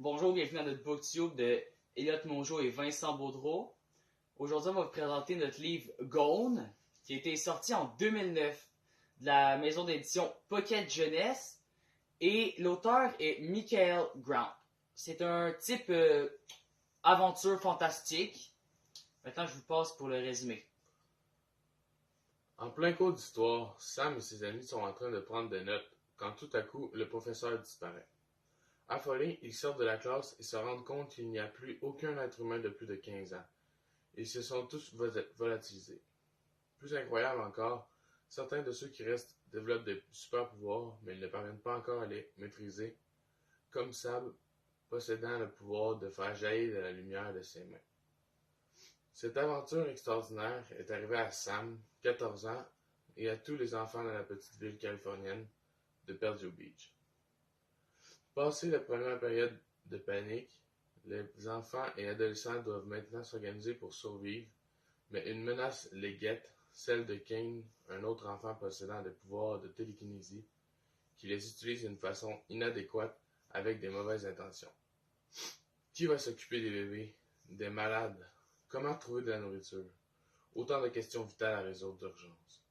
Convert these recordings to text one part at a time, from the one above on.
Bonjour, bienvenue dans notre booktube de Elliot Mongeau et Vincent Baudreau. Aujourd'hui, on va vous présenter notre livre Gone, qui a été sorti en 2009 de la maison d'édition Pocket Jeunesse, et l'auteur est Michael Grant. C'est un type aventure fantastique. Maintenant, je vous passe pour le résumé. En plein cours d'histoire, Sam et ses amis sont en train de prendre des notes quand tout à coup le professeur disparaît. Affolés, ils sortent de la classe et se rendent compte qu'il n'y a plus aucun être humain de plus de 15 ans. Ils se sont tous volatilisés. Plus incroyable encore, certains de ceux qui restent développent des super pouvoirs, mais ils ne parviennent pas encore à les maîtriser, comme Sam possédant le pouvoir de faire jaillir de la lumière de ses mains. Cette aventure extraordinaire est arrivée à Sam, 14 ans, et à tous les enfants de la petite ville californienne de Perdido Beach. Passé la première période de panique, les enfants et adolescents doivent maintenant s'organiser pour survivre, mais une menace les guette, celle de Kane, un autre enfant possédant des pouvoirs de télékinésie, qui les utilise d'une façon inadéquate avec des mauvaises intentions. Qui va s'occuper des bébés, des malades? Comment trouver de la nourriture? Autant de questions vitales à résoudre d'urgence.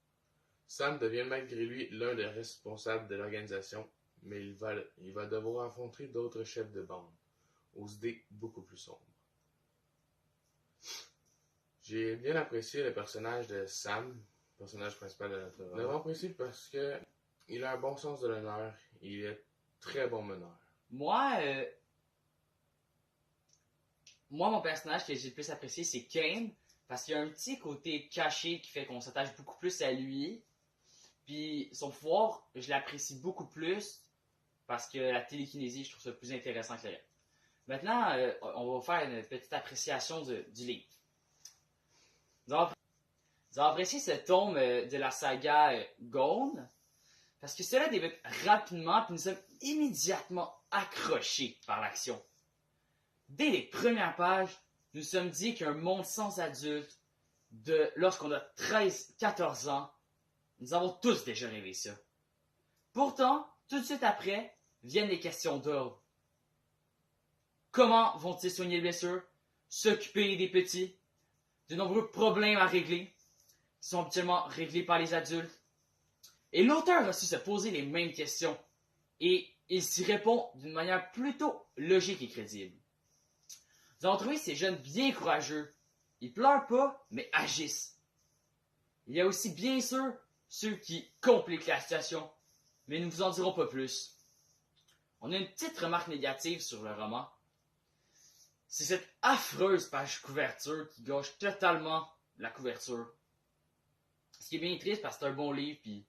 Sam devient malgré lui l'un des responsables de l'organisation, mais il va devoir affronter d'autres chefs de bande, aux idées beaucoup plus sombres. J'ai bien apprécié le personnage de Sam, personnage principal de notre roman. Je l'ai apprécié parce que il a un bon sens de l'honneur, il est très bon meneur. Moi, mon personnage que j'ai le plus apprécié, c'est Kane, parce qu'il y a un petit côté caché qui fait qu'on s'attache beaucoup plus à lui. Puis son pouvoir, je l'apprécie beaucoup plus, parce que la télékinésie, je trouve ça plus intéressant que le reste. Maintenant, on va faire une petite appréciation du livre. Nous avons apprécié ce tome de la saga Gone, parce que cela débute rapidement, puis nous sommes immédiatement accrochés par l'action. Dès les premières pages, nous sommes dit qu'un monde sans adultes, lorsqu'on a 13-14 ans, nous avons tous déjà rêvé ça. Pourtant, tout de suite après, viennent les questions d'ordre. Comment vont-ils soigner les blessures, s'occuper des petits, de nombreux problèmes à régler, qui sont habituellement réglés par les adultes? Et l'auteur a su se poser les mêmes questions, et il s'y répond d'une manière plutôt logique et crédible. Nous avons trouvé ces jeunes bien courageux. Ils pleurent pas, mais agissent. Il y a aussi bien sûr ceux qui compliquent la situation, mais nous ne vous en dirons pas plus. On a une petite remarque négative sur le roman. C'est cette affreuse page couverture qui gâche totalement la couverture. Ce qui est bien triste parce que c'est un bon livre, puis